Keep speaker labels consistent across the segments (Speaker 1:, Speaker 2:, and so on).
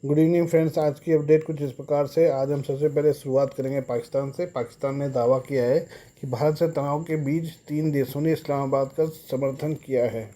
Speaker 1: Good evening friends. आज की update कुछ इस प्रकार से। आज हम सबसे पहले शुरुआत करेंगे पाकिस्तान से। पाकिस्तान ने दावा किया है कि भारत से तनाव के बीच 3 देशों ने इस्लामाबाद का समर्थन किया है।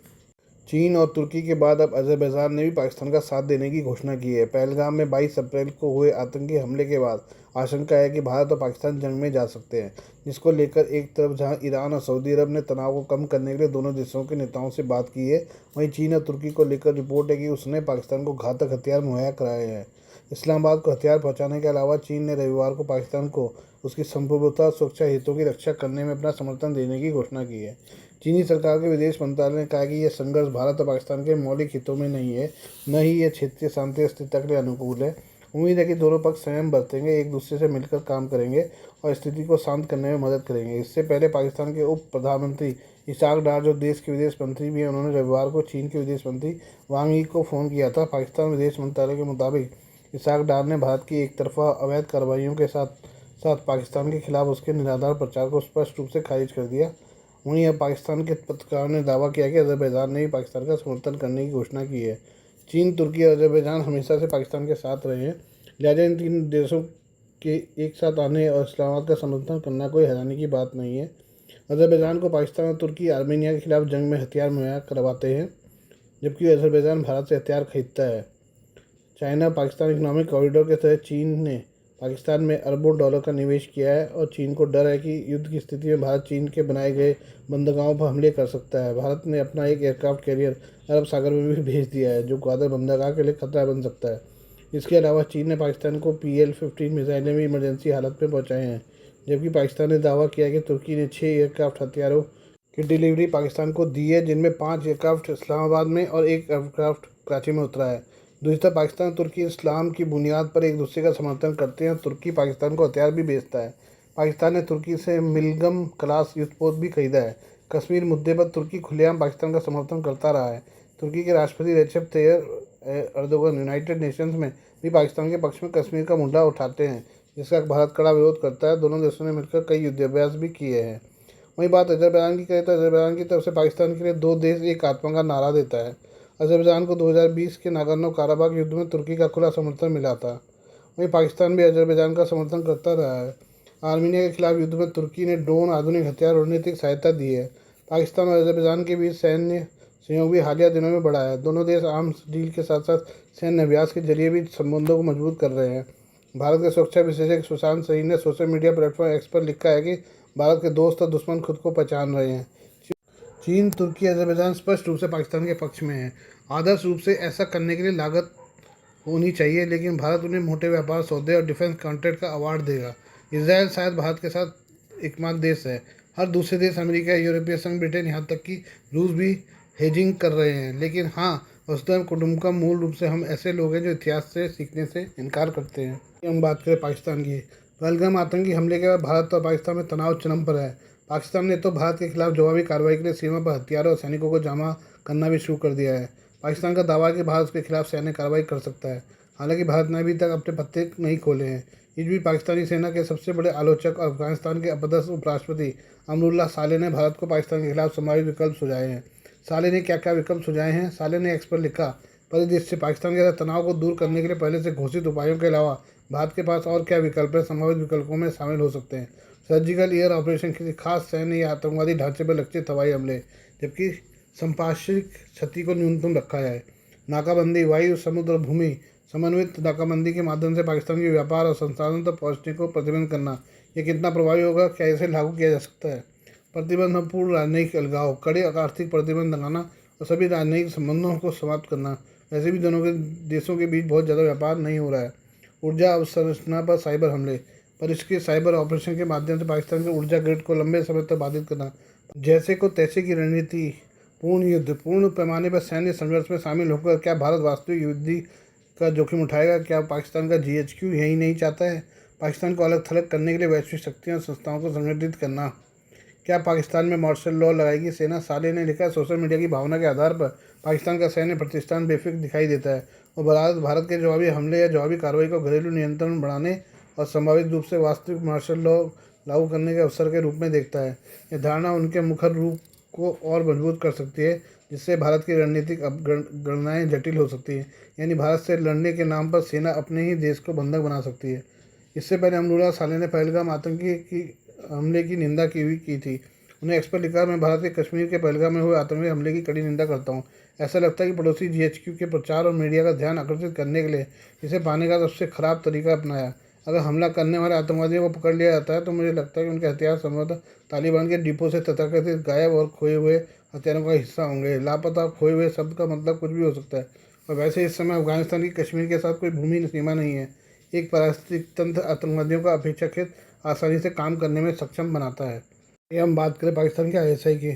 Speaker 1: चीन और तुर्की के बाद अब अजरबैजान ने भी पाकिस्तान का साथ देने की घोषणा की है। पहलगाम में 22 अप्रैल को हुए आतंकी हमले के बाद आशंका है कि भारत और पाकिस्तान जंग में जा सकते हैं, जिसको लेकर एक तरफ जहां ईरान और सऊदी अरब ने तनाव को कम करने के लिए दोनों देशों के नेताओं से बात की है, वहीं चीन और तुर्की को लेकर रिपोर्ट है कि उसने पाकिस्तान को घातक हथियार मुहैया कराए हैं। इस्लामाबाद को हथियार पहुंचाने के अलावा चीन ने रविवार को पाकिस्तान को उसकी संप्रभुता और सुरक्षा हितों की रक्षा करने में अपना समर्थन देने की घोषणा की है। चीनी सरकार के विदेश मंत्रालय ने कहा कि यह संघर्ष भारत और पाकिस्तान के मौलिक हितों में नहीं है, न ही यह क्षेत्रीय शांति और स्थिरता के लिए अनुकूल है। उम्मीद है कि दोनों पक्ष संयम बरतेंगे, एक दूसरे से मिलकर काम करेंगे और स्थिति को शांत करने में मदद करेंगे। इससे पहले पाकिस्तान के उप प्रधानमंत्री इसाक डार, जो देश के विदेश मंत्री भी हैं, उन्होंने रविवार को चीन के विदेश मंत्री वांग यी को फ़ोन किया था। पाकिस्तान विदेश मंत्रालय के मुताबिक इसाक डार ने भारत की एक तरफा अवैध कार्रवाइयों के साथ साथ पाकिस्तान के खिलाफ उसके निराधार प्रचार को स्पष्ट रूप से खारिज कर दिया। वहीं अब पाकिस्तान के पत्रकारों ने दावा किया कि अजरबैजान ने भी पाकिस्तान का समर्थन करने की घोषणा की है। चीन, तुर्की और अजरबैजान हमेशा से पाकिस्तान के साथ रहे हैं, लिहाजा इन 3 देशों के एक साथ आने और इस्लामाबाद का समर्थन करना कोई हैरानी की बात नहीं है। अजरबैजान को पाकिस्तान और तुर्की आर्मीनिया के खिलाफ जंग में हथियार मुहैया करवाते हैं, जबकि अजरबैजान भारत से हथियार खरीदता है। चाइना पाकिस्तान इकोनॉमिक कॉरिडोर के तहत चीन ने पाकिस्तान में अरबों डॉलर का निवेश किया है और चीन को डर है कि युद्ध की स्थिति में भारत चीन के बनाए गए बंदरगाहों पर हमले कर सकता है। भारत ने अपना एक एयरक्राफ्ट कैरियर अरब सागर में भी भेज दिया है, जो ग्वादर बंदरगाह के लिए खतरा बन सकता है। इसके अलावा चीन ने पाकिस्तान को PL-15 मिसाइलें भी इमरजेंसी हालत में पहुँचाए हैं, जबकि पाकिस्तान ने दावा किया कि तुर्की ने 6 एयरक्राफ्ट हथियारों की डिलीवरी पाकिस्तान को दी है, जिनमें 5 एयरक्राफ्ट इस्लामाबाद में और 1 एयरक्राफ्ट कराची में उतरा है। दूसरी तरफ पाकिस्तान और तुर्की इस्लाम की बुनियाद पर एक दूसरे का समर्थन करते हैं। तुर्की पाकिस्तान को हथियार भी बेचता है। पाकिस्तान ने तुर्की से मिलगम क्लास युद्धपोत भी खरीदा है। कश्मीर मुद्दे पर तुर्की खुलेआम पाकिस्तान का समर्थन करता रहा है। तुर्की के राष्ट्रपति Recep Tayyip Erdogan United Nations में भी पाकिस्तान के पक्ष में कश्मीर का मुद्दा उठाते हैं, जिसका भारत कड़ा विरोध करता है। दोनों देशों ने मिलकर कई युद्धाभ्यास भी किए हैं। वहीं बात अजरबैजान की करें तो अजरबैजान की तरफ से पाकिस्तान के लिए 2 देश एक आत्मा का नारा देता है। अजरबैजान को 2020 के नागोर्नो काराबाख युद्ध में तुर्की का खुला समर्थन मिला था। वहीं पाकिस्तान भी अजरबैजान का समर्थन करता रहा है। आर्मीनिया के खिलाफ युद्ध में तुर्की ने ड्रोन, आधुनिक हथियार और रणनीतिक सहायता दी है। पाकिस्तान और अजरबैजान के बीच सैन्य सहयोग भी हालिया दिनों में बढ़ा है। दोनों देश आर्म्स डील के साथ साथ सैन्य अभ्यास के जरिए भी संबंधों को मजबूत कर रहे हैं। भारत के सुरक्षा विशेषज्ञ सुशांत सही ने सोशल मीडिया प्लेटफॉर्म एक्स पर लिखा है कि भारत के दोस्त और दुश्मन खुद को पहचान रहे हैं। चीन, तुर्की, अजरबैजान स्पष्ट रूप से पाकिस्तान के पक्ष में है। आदर्श रूप से ऐसा करने के लिए लागत होनी चाहिए, लेकिन भारत उन्हें मोटे व्यापार सौदे और डिफेंस कॉन्ट्रैक्ट का अवार्ड देगा। इसराइल शायद भारत के साथ एकमात्र देश है। हर दूसरे देश, अमेरिका, यूरोपीय संघ, ब्रिटेन, यहाँ तक कि रूस भी हेजिंग कर रहे हैं। लेकिन हाँ, वसुधैव कुटुंबकम मूल रूप से हम ऐसे लोग हैं जो इतिहास से सीखने से इनकार करते हैं। हम बात करें पाकिस्तान की। पहलगाम आतंकी हमले के बाद भारत और पाकिस्तान में तनाव चरम पर है। पाकिस्तान ने तो भारत के खिलाफ जवाबी कार्रवाई के लिए सीमा पर हथियारों और सैनिकों को जमा करना भी शुरू कर दिया है। पाकिस्तान का दावा है कि भारत उसके खिलाफ सैन्य कार्रवाई कर सकता है। हालांकि भारत ने अभी तक अपने पत्ते नहीं खोले हैं। इस बीच पाकिस्तानी सेना के सबसे बड़े आलोचक और अफगानिस्तान के अपदस्थ उपराष्ट्रपति अमरुल्लाह साले ने भारत को पाकिस्तान के खिलाफ संभावित विकल्प सुझाए हैं। साले ने क्या क्या विकल्प सुझाए हैं? साले ने एक्स पर लिखा, परिदृश्य से पाकिस्तान के साथ तनाव को दूर करने के लिए पहले से घोषित उपायों के अलावा भारत के पास और क्या विकल्प है? संभावित विकल्पों में शामिल हो सकते हैं सर्जिकल एयर ऑपरेशन, किसी खास सैन्य या आतंकवादी ढांचे पर लक्षित हवाई हमले, जबकि संपार्श्विक क्षति को न्यूनतम रखा जाए। नाकाबंदी, वायु, समुद्र और भूमि समन्वित नाकाबंदी के माध्यम से पाकिस्तान के व्यापार और संसाधन तक पहुँचने को प्रतिबंध करना। ये कितना प्रभावी होगा? क्या इसे लागू किया जा सकता है? प्रतिबंध में पूर्ण राजनयिक अलगाव, कड़े आर्थिक प्रतिबंध लगाना और सभी राजनयिक संबंधों को समाप्त करना। वैसे भी दोनों के देशों के बीच बहुत ज़्यादा व्यापार नहीं हो रहा है। ऊर्जा अवसंरचना पर साइबर हमले, परिष्कृत साइबर ऑपरेशन के माध्यम से पाकिस्तान के ऊर्जा ग्रिड को लंबे समय तक बाधित करना। जैसे को तैसे की रणनीति, पूर्ण युद्ध, पूर्ण पैमाने पर सैन्य संघर्ष में शामिल होकर क्या भारत वास्तविक युद्ध का जोखिम उठाएगा? क्या पाकिस्तान का GHQ यही नहीं चाहता है? पाकिस्तान को अलग थलग करने के लिए वैश्विक शक्तियों और संस्थाओं को संगठित करना। क्या पाकिस्तान में मार्शल लॉ लगाएगी सेना? साले ने लिखा, सोशल मीडिया की भावना के आधार पर पाकिस्तान का सैन्य प्रतिष्ठान बेफिक्र दिखाई देता है और भारत के जवाबी हमले या जवाबी कार्रवाई को घरेलू नियंत्रण बढ़ाने और संभावित रूप से वास्तविक मार्शल लॉ लागू करने के अवसर के रूप में देखता है। यह धारणा उनके मुखर रूप को और मजबूत कर सकती है, जिससे भारत की रणनीतिक गणनाएँ जटिल हो सकती हैं। यानी भारत से लड़ने के नाम पर सेना अपने ही देश को बंधक बना सकती है। इससे पहले अमरुल्लाह साले ने पहलगाम आतंकी की हमले की निंदा की थी। उन्हें एक्स पर लिखा, मैं भारत के कश्मीर के पहलगाम में हुए आतंकी हमले की कड़ी निंदा करता हूँ। ऐसा लगता है कि पड़ोसी जीएचक्यू के प्रचार और मीडिया का ध्यान आकर्षित करने के लिए इसे पाने का सबसे खराब तरीका अपनाया। अगर हमला करने वाले आतंकवादियों को पकड़ लिया जाता है तो मुझे लगता है कि उनके हथियार संभवतः तालिबान के डिपो से तथाकथित गायब और खोए हुए हथियारों का हिस्सा होंगे। लापता खोए हुए शब्द का मतलब कुछ भी हो सकता है। और वैसे इस समय अफगानिस्तान की कश्मीर के साथ कोई भूमि सीमा नहीं है। एक पारिस्थितिक तंत्र आतंकवादियों का अपेक्षाकृत आसानी से काम करने में सक्षम बनाता है। ये हम बात करें पाकिस्तान के आईएसआई की।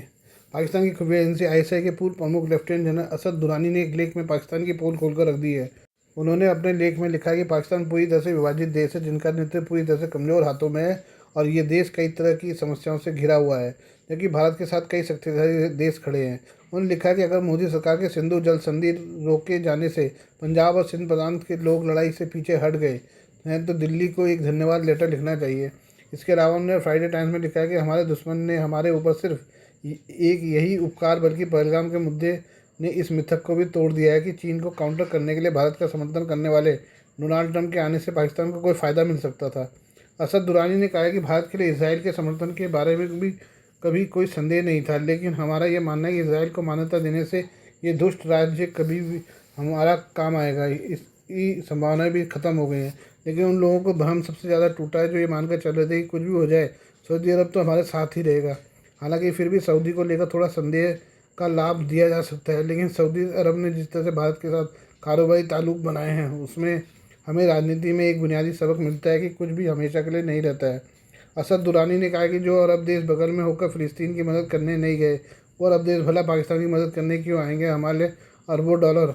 Speaker 1: पाकिस्तान की खुफिया एजेंसी आईएसआई के पूर्व प्रमुख लेफ्टिनेंट जनरल असद दुरानी ने एक लेख में पाकिस्तान की पोल खोलकर रख दी है। उन्होंने अपने लेख में लिखा है कि पाकिस्तान पूरी तरह से विभाजित देश है, जिनका नेतृत्व पूरी तरह से कमज़ोर हाथों में है और ये देश कई तरह की समस्याओं से घिरा हुआ है, जबकि भारत के साथ कई शक्तिशाली देश खड़े हैं। उन्होंने लिखा कि अगर मोदी सरकार के सिंधु जल संधि रोके जाने से पंजाब और सिंध प्रांत के लोग लड़ाई से पीछे हट गए हैं तो दिल्ली को एक धन्यवाद लेटर लिखना चाहिए। इसके अलावा उन्होंने फ्राइडे टाइम्स में लिखा है कि हमारे दुश्मन ने हमारे ऊपर सिर्फ एक यही उपकार बल्कि पहलगाम के मुद्दे ने इस मिथक को भी तोड़ दिया है कि चीन को काउंटर करने के लिए भारत का समर्थन करने वाले डोनाल्ड ट्रंप के आने से पाकिस्तान को कोई फ़ायदा मिल सकता था। असद दुरानी ने कहा है कि भारत के लिए इसराइल के समर्थन के बारे में भी कभी कोई संदेह नहीं था, लेकिन हमारा यह मानना है कि इसराइल को मान्यता देने से ये दुष्ट राज्य कभी भी हमारा काम आएगा। इसकी संभावनाएं भी ख़त्म हो गई हैं, लेकिन उन लोगों को भ्रम सबसे ज़्यादा टूटा है जो ये मानकर चल रहे थे कि कुछ भी हो जाए सऊदी अरब तो हमारे साथ ही रहेगा। हालांकि फिर भी सऊदी को लेकर थोड़ा संदेह का लाभ दिया जा सकता है, लेकिन सऊदी अरब ने जिस तरह से भारत के साथ कारोबारी ताल्लुक बनाए हैं उसमें हमें राजनीति में एक बुनियादी सबक मिलता है कि कुछ भी हमेशा के लिए नहीं रहता है। असद दुरानी ने कहा कि जो अरब देश बगल में होकर फ़िलिस्तीन की मदद करने नहीं गए, वो अरब देश भला पाकिस्तान की मदद करने क्यों आएंगे, हमारे लिए अरबों डॉलर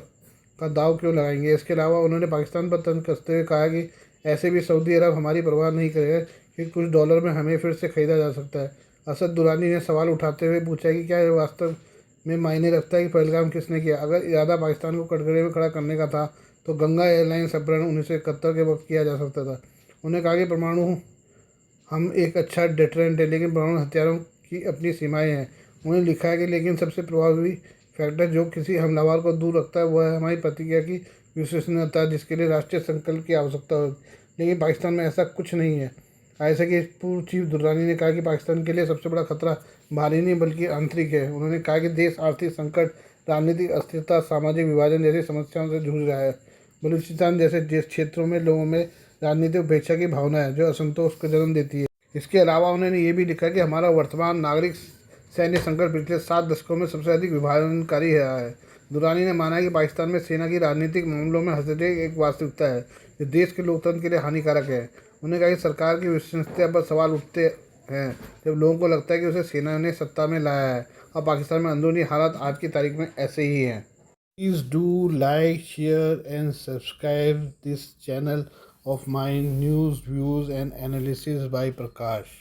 Speaker 1: का दाव क्यों लगाएंगे। इसके अलावा उन्होंने पाकिस्तान पर तंज कसते हुए कहा कि ऐसे भी सऊदी अरब हमारी परवाह नहीं करेगा कि कुछ डॉलर में हमें फिर से ख़रीदा जा सकता है। असद दुरानी ने सवाल उठाते हुए पूछा कि क्या यह वास्तव में मायने रखता है कि पहलगाम किसने किया। अगर इरादा पाकिस्तान को कटघरे में खड़ा करने का था तो गंगा एयरलाइंस अपहरण 1971 के वक्त किया जा सकता था। उन्होंने कहा कि परमाणु हम एक अच्छा डेटरेंट है, लेकिन परमाणु हथियारों की अपनी सीमाएं हैं। उन्होंने लिखा है कि लेकिन सबसे प्रभावी फैक्टर जो किसी हमलावर को दूर रखता है वह है हमारी प्रतिक्रिया की विश्वसनीयता, जिसके लिए राष्ट्रीय संकल्प की आवश्यकता हो। लेकिन पाकिस्तान में ऐसा कुछ नहीं है। ऐसा कि पूर्व चीफ दुर्रानी ने कहा कि पाकिस्तान के लिए सबसे बड़ा खतरा बाहरी नहीं बल्कि आंतरिक है। उन्होंने कहा कि देश आर्थिक संकट, राजनीतिक अस्थिरता, सामाजिक विभाजन जैसी समस्याओं से जूझ रहा है। बलूचिस्तान जैसे देश क्षेत्रों में लोगों में राजनीतिक उपेक्षा की भावना है जो असंतोष को जन्म देती है। इसके अलावा उन्होंने ये भी लिखा कि हमारा वर्तमान नागरिक सैन्य संकट पिछले 7 दशकों में सबसे अधिक विभाजनकारी रहा है। दुरानी ने माना है कि पाकिस्तान में सेना की राजनीतिक मामलों में हस्तक्षेप एक वास्तविकता है जो देश के लोकतंत्र के लिए हानिकारक है। उन्होंने कहा कि सरकार की विश्वसनीयता पर सवाल उठते हैं जब लोगों को लगता है कि उसे सेना ने सत्ता में लाया है और पाकिस्तान में अंदरूनी हालात आज की तारीख में ऐसे ही हैं। Please do like, share and subscribe this channel of my news, views and analysis by Prakash.